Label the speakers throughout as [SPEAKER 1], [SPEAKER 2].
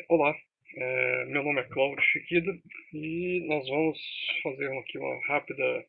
[SPEAKER 1] Olá, meu nome é Cláudio Chiquida e nós vamos fazer aqui uma rápida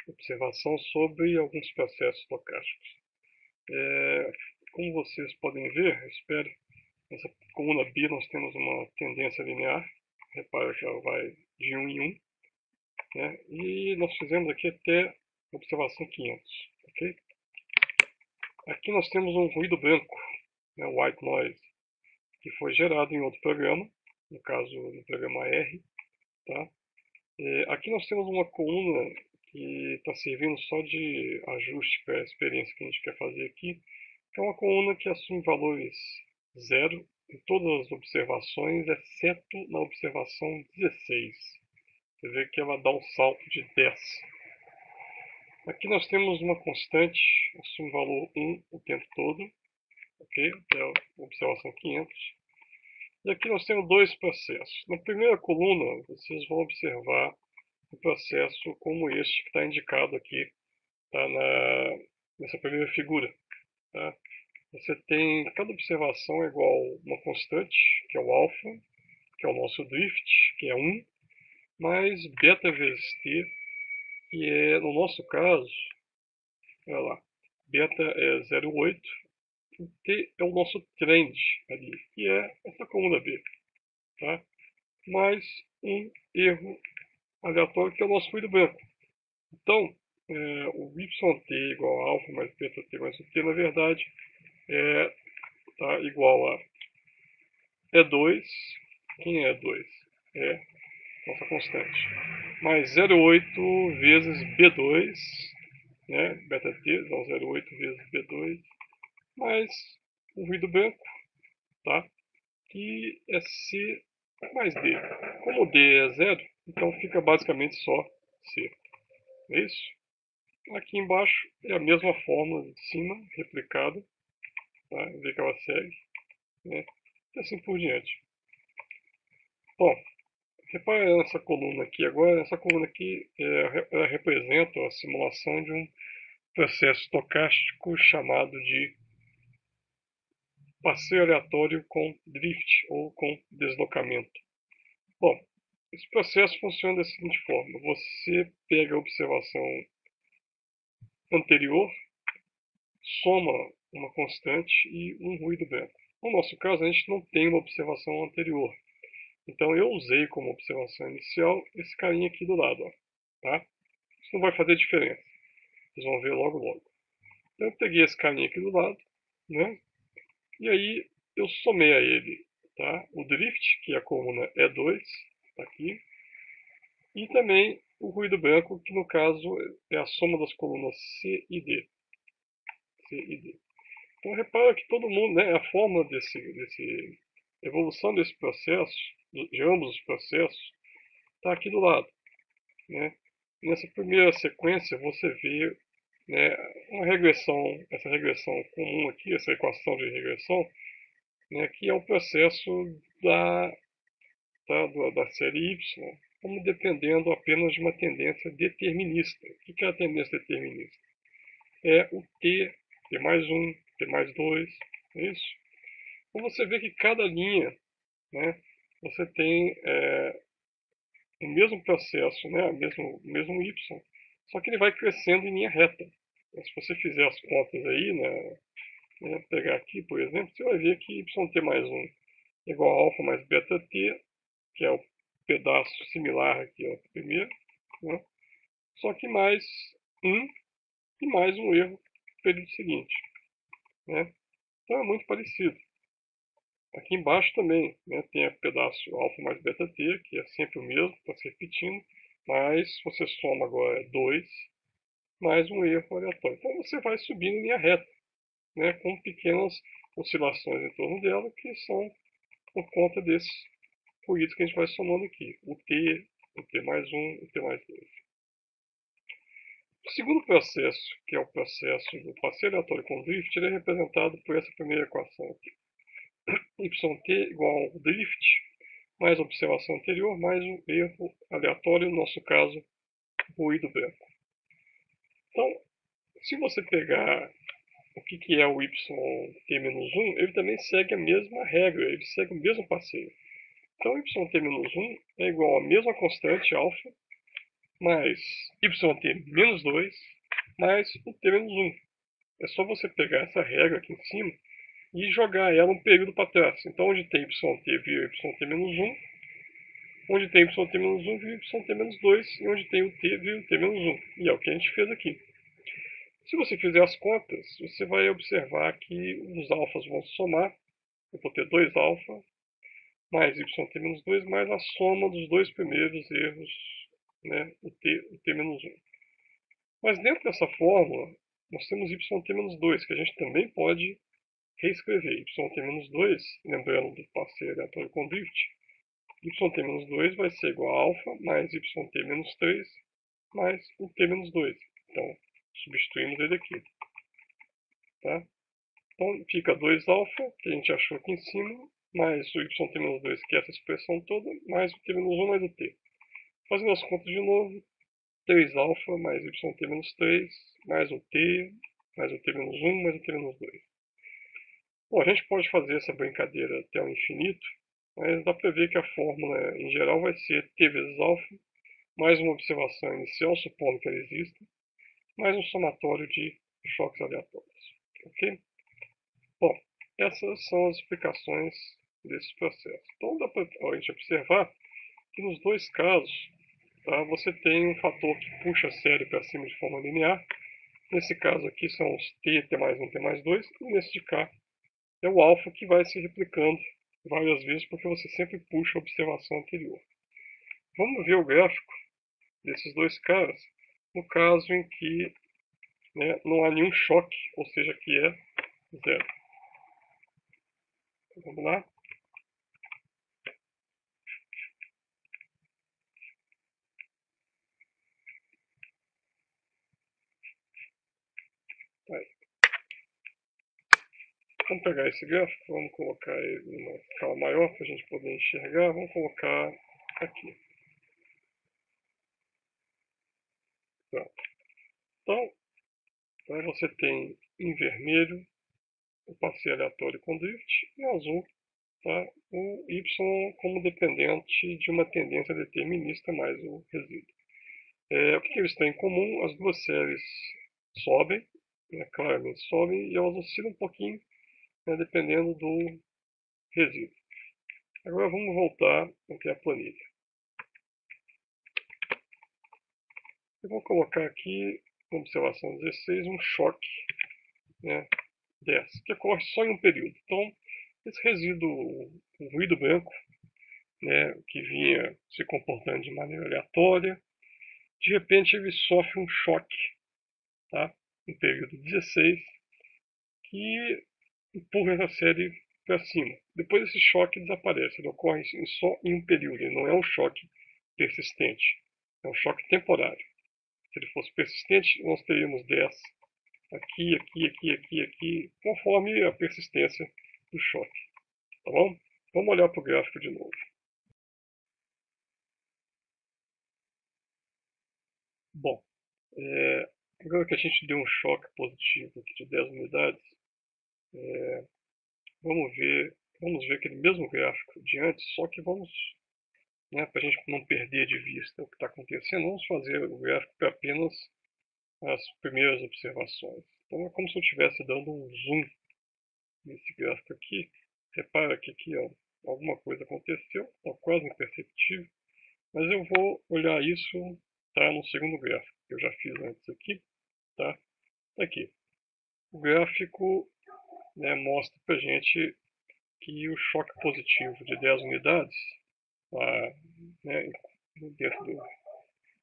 [SPEAKER 1] observação sobre alguns processos estocásticos. Como vocês podem ver, eu espero, nessa coluna B nós temos uma tendência linear, repara que ela vai de 1 em 1, né? E nós fizemos aqui até observação 500, ok? Aqui nós temos um ruído branco, né, white noise, que foi gerado em outro programa, no caso no programa R, tá? Aqui nós temos uma coluna que está servindo só de ajuste para a experiência que a gente quer fazer aqui, que é uma coluna que assume valores zero em todas as observações, exceto na observação 16. Você vê que ela dá um salto de 10. Aqui nós temos uma constante, assume valor 1 o tempo todo, ok? Que é a observação 500. E aqui nós temos dois processos. Na primeira coluna, vocês vão observar um processo como este que está indicado aqui, tá, nessa primeira figura. Tá? Você tem, cada observação é igual a uma constante, que é o alfa, que é o nosso drift, que é 1, mais beta vezes t, que é, no nosso caso, olha lá, beta é 0,8, o t é o nosso trend ali, que é essa coluna B. Tá? Mais um erro aleatório, que é o nosso ruído branco. Então, o yt igual a alfa mais beta t mais o t, na verdade, tá igual a E2. Quem é E2? É nossa constante. Mais 0,8 vezes B2, né? Beta t, então 0,8 vezes B2, mais o ruído branco, tá? Que é C mais D. Como D é zero, então fica basicamente só C. É isso? Aqui embaixo é a mesma fórmula de cima, replicada, tá? Vê que ela segue, né? E assim por diante. Bom, repare nessa coluna aqui agora. Essa coluna aqui ela representa a simulação de um processo estocástico chamado de passeio aleatório com drift ou com deslocamento. Bom, esse processo funciona da seguinte forma: você pega a observação anterior, soma uma constante e um ruído branco. No nosso caso, a gente não tem uma observação anterior. Então eu usei como observação inicial esse carinha aqui do lado. Ó, tá? Isso não vai fazer diferença. Vocês vão ver logo logo. Então eu peguei esse carinha aqui do lado, né? E aí eu somei a ele, tá? O drift, que é a coluna E2, está aqui. E também o ruído branco, que no caso é a soma das colunas C e D. C e D. Então repara que todo mundo, né, a forma desse evolução desse processo, de ambos os processos, está aqui do lado, né? Nessa primeira sequência você vê, né, uma regressão, essa regressão comum aqui, essa equação de regressão, né, que é o processo da série Y, como dependendo apenas de uma tendência determinista. O que é a tendência determinista? É o T mais um, T mais 2, é isso? Então você vê que cada linha, né, você tem o mesmo processo, né, o mesmo Y, só que ele vai crescendo em linha reta. Então, se você fizer as contas aí, né, pegar aqui, por exemplo, você vai ver que YT mais um é igual a alfa mais beta T, que é o pedaço similar aqui ao primeiro, né, só que mais um e mais um erro no período seguinte. Né? Então é muito parecido. Aqui embaixo também, né, tem o pedaço alfa mais beta t, que é sempre o mesmo, está se repetindo, mas você soma agora 2 mais um erro aleatório. Então você vai subindo em linha reta, né, com pequenas oscilações em torno dela, que são por conta desses ruídos que a gente vai somando aqui. O T mais um, o T mais 2. O segundo processo, que é o processo do passeio aleatório com drift, ele é representado por essa primeira equação aqui. Yt igual ao drift, mais a observação anterior, mais um erro aleatório, no nosso caso, ruído branco. Então, se você pegar o que é o yt-1, ele também segue a mesma regra, ele segue o mesmo passeio. Então, yt-1 é igual à mesma constante alfa mais yt-2 mais o t-1. É só você pegar essa regra aqui em cima e jogar ela um período para trás. Então, onde tem yt vira yt-1, onde tem yt-1 vira yt-2 e onde tem o t vira o t-1. E é o que a gente fez aqui. Se você fizer as contas, você vai observar que os alfas vão se somar. Eu vou ter 2 alfa mais yt-2 mais a soma dos dois primeiros erros, né, o t-1. Mas dentro dessa fórmula, nós temos yt-2, que a gente também pode reescrever. Yt-2, lembrando do passeio aleatório com drift, yt-2 vai ser igual a alfa mais yt-3 mais o t-2. Então, substituímos ele aqui. Tá? Então, fica 2 alfa, que a gente achou aqui em cima, mais o yt-2, que é essa expressão toda, mais o t-1 mais o t. Fazendo as contas de novo, 3 alfa mais yt-3 mais o t, mais o t-1 mais o t-2. Bom, a gente pode fazer essa brincadeira até o infinito, mas dá para ver que a fórmula em geral vai ser t vezes alfa, mais uma observação inicial, supondo que ela exista, mais um somatório de choques aleatórios. Ok? Bom, essas são as explicações desse processo. Então dá para a gente observar que nos dois casos, tá, você tem um fator que puxa a série para cima de forma linear. Nesse caso aqui são os t, t mais 1, t mais 2, e nesse de cá é o alfa que vai se replicando várias vezes porque você sempre puxa a observação anterior. Vamos ver o gráfico desses dois caras no caso em que, né, não há nenhum choque, ou seja, que é zero. Então, vamos lá. Tá aí. Vamos pegar esse gráfico, vamos colocar ele numa escala maior para a gente poder enxergar. Vamos colocar aqui. Pronto. Então, você tem em vermelho o passeio aleatório com drift e em azul, tá, o y como dependente de uma tendência determinista mais o resíduo. O que eles têm em comum? As duas séries sobem, né, claramente sobem, e elas oscilam um pouquinho, né, dependendo do resíduo. Agora vamos voltar aqui à planilha. Eu vou colocar aqui, na observação 16, um choque, né, dessa, que ocorre só em um período. Então, esse resíduo, o ruído branco, né, que vinha se comportando de maneira aleatória, de repente ele sofre um choque, tá, no período 16, que empurra essa série para cima. Depois esse choque desaparece, ele ocorre só em um período, ele não é um choque persistente, é um choque temporário. Se ele fosse persistente, nós teríamos 10 aqui, aqui, aqui, aqui, aqui, conforme a persistência do choque. Tá bom? Vamos olhar para o gráfico de novo. Bom, agora que a gente deu um choque positivo aqui de 10 unidades, vamos ver aquele mesmo gráfico de antes, só que vamos, né, para a gente não perder de vista o que está acontecendo, vamos fazer o gráfico para apenas as primeiras observações. Então é como se eu estivesse dando um zoom nesse gráfico aqui. Repara que aqui, ó, alguma coisa aconteceu, está quase imperceptível, mas eu vou olhar isso, tá, no segundo gráfico que eu já fiz antes aqui, tá? Aqui. O gráfico, né, mostra para gente que o choque positivo de 10 unidades, tá, né, dentro do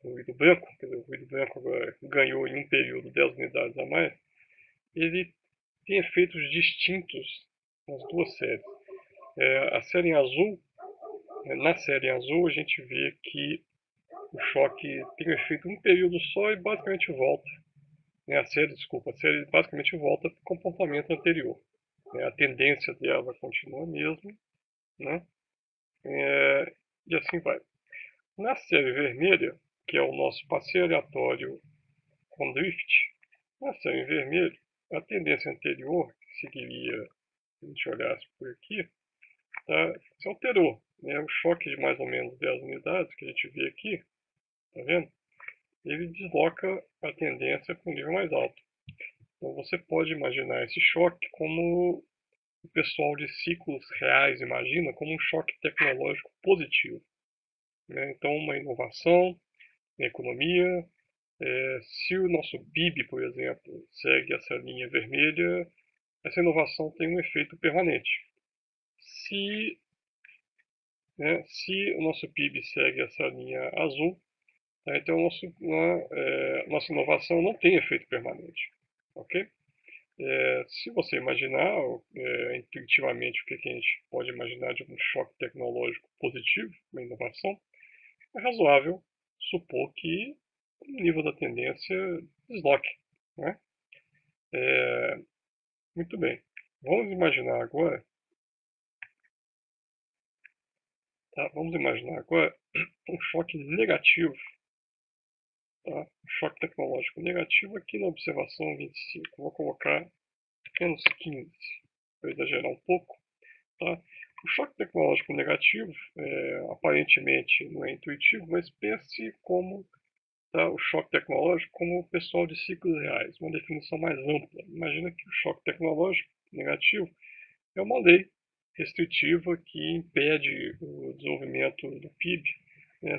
[SPEAKER 1] ruído branco, quer dizer, o ruído branco agora ganhou em um período 10 unidades a mais, ele tem efeitos distintos nas duas séries. A série em azul, na série em azul a gente vê que o choque tem um efeito em um período só e basicamente volta. A série basicamente volta para o comportamento anterior. A tendência dela continua a mesma, né? E assim vai. Na série vermelha, que é o nosso passeio aleatório com drift, na série em vermelho, a tendência anterior, que seguiria, se a gente olhasse por aqui, tá, se alterou. Né? O choque de mais ou menos 10 unidades que a gente vê aqui, tá vendo? Ele desloca a tendência para um nível mais alto. Então você pode imaginar esse choque como o pessoal de ciclos reais imagina, como um choque tecnológico positivo. Né? Então uma inovação na economia, se o nosso PIB, por exemplo, segue essa linha vermelha, essa inovação tem um efeito permanente. Se, se o nosso PIB segue essa linha azul, tá, então nossa inovação não tem efeito permanente. Ok? Se você imaginar intuitivamente o que a gente pode imaginar de um choque tecnológico positivo, uma inovação, é razoável supor que o nível da tendência desloque. Né? Muito bem. Vamos imaginar agora, tá? Vamos imaginar agora um choque negativo, tá? Um choque tecnológico negativo aqui na observação 25. Vou colocar menos 15, para exagerar um pouco. Tá? O choque tecnológico negativo, aparentemente não é intuitivo, mas pense como o choque tecnológico como o pessoal de ciclos reais, uma definição mais ampla. Imagina que o choque tecnológico negativo é uma lei restritiva que impede o desenvolvimento do PIB.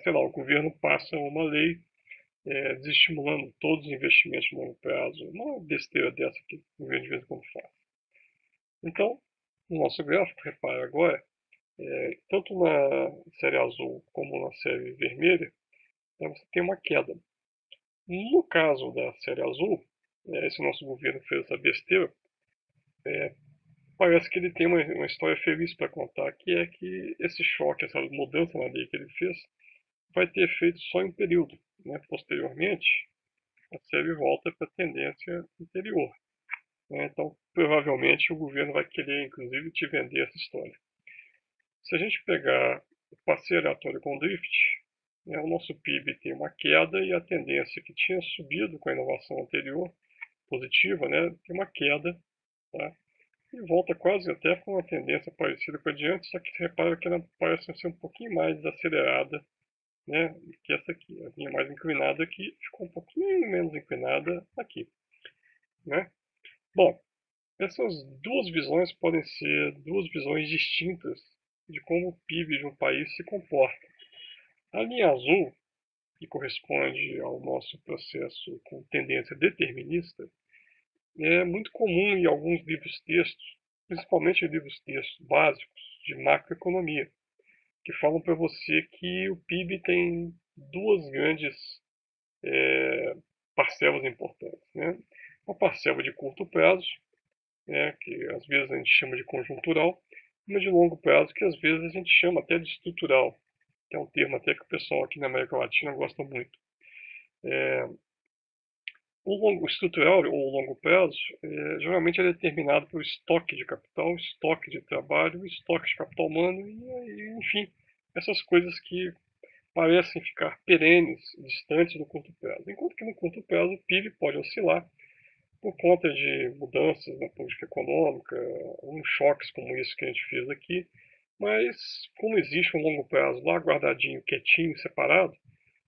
[SPEAKER 1] Sei lá, o governo passa uma lei desestimulando todos os investimentos de longo prazo, uma besteira dessa que o governo de vez em quando faz. Então, no nosso gráfico, repara agora, tanto na série azul como na série vermelha, você tem uma queda. No caso da série azul, esse nosso governo fez essa besteira, parece que ele tem uma história feliz para contar, que é que esse choque, essa mudança na lei que ele fez, vai ter efeito só em um período. Né? Posteriormente, a série volta para a tendência anterior. Né? Então, provavelmente, o governo vai querer, inclusive, te vender essa história. Se a gente pegar o passeio aleatório com drift, o nosso PIB tem uma queda e a tendência que tinha subido com a inovação anterior, positiva, né, tem uma queda, tá? E volta quase até com uma tendência parecida com a de antes, só que você repara que ela parece ser um pouquinho mais desacelerada, né, que essa aqui. A linha mais inclinada aqui ficou um pouquinho menos inclinada aqui. Né? Bom, essas duas visões podem ser duas visões distintas de como o PIB de um país se comporta. A linha azul, que corresponde ao nosso processo com tendência determinista, é muito comum em alguns livros-textos, principalmente em livros-textos básicos de macroeconomia, que falam para você que o PIB tem duas grandes parcelas importantes. Né? Uma parcela de curto prazo, que às vezes a gente chama de conjuntural, e uma de longo prazo, que às vezes a gente chama até de estrutural, que é um termo até que o pessoal aqui na América Latina gosta muito. O estrutural ou o longo prazo, geralmente é determinado pelo estoque de capital, estoque de trabalho, estoque de capital humano e enfim, essas coisas que parecem ficar perenes, distantes do curto prazo. Enquanto que no curto prazo o PIB pode oscilar por conta de mudanças na política econômica, uns choques como esse que a gente fez aqui, mas como existe um longo prazo lá guardadinho, quietinho, separado,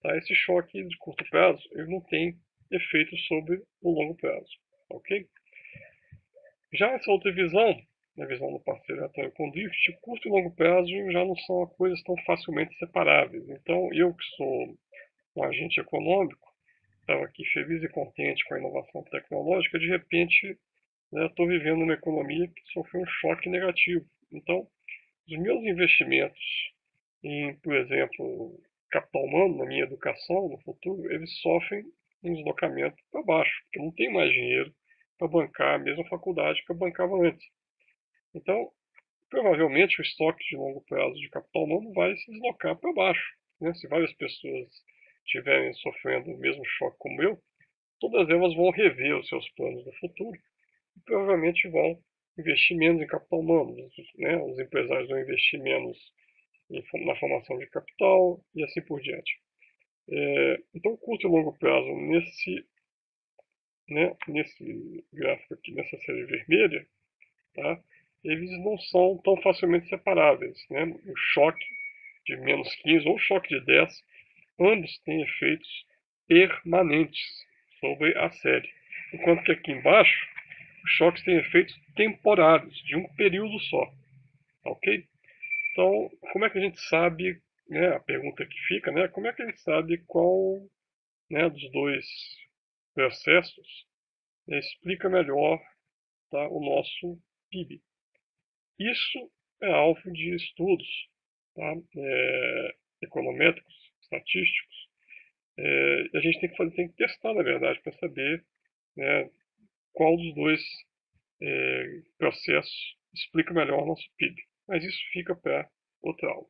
[SPEAKER 1] tá? Esse choque de curto prazo ele não tem efeito sobre o longo prazo. Ok? Já essa outra visão, na visão do parceiro aleatório com drift, curto e longo prazo já não são coisas tão facilmente separáveis. Então, eu que sou um agente econômico, estava aqui feliz e contente com a inovação tecnológica, de repente estou vivendo uma economia que sofreu um choque negativo. Então, os meus investimentos em, por exemplo, capital humano, na minha educação, no futuro, eles sofrem um deslocamento para baixo, porque eu não tenho mais dinheiro para bancar a mesma faculdade que eu bancava antes. Então, provavelmente o estoque de longo prazo de capital humano vai se deslocar para baixo. Né? Se várias pessoas estiverem sofrendo o mesmo choque como eu, todas elas vão rever os seus planos no futuro e provavelmente vão investir menos em capital humano. Né? Os empresários vão investir menos na formação de capital e assim por diante. Então, curto e longo prazo, nesse né, nesse gráfico aqui, nessa série vermelha, tá, eles não são tão facilmente separáveis. Né? O choque de -15 ou o choque de 10, ambos têm efeitos permanentes sobre a série. Enquanto que aqui embaixo, os choques têm efeitos temporários, de um período só. Ok? Então, como é que a gente sabe, né, a pergunta que fica, né, como é que a gente sabe qual, né, dos dois processos explica melhor, tá, o nosso PIB? Isso é alvo de estudos, tá, econométricos, estatísticos. A gente tem que testar, na verdade, para saber, né, qual dos dois processos explica melhor o nosso PIB. Mas isso fica para outra aula.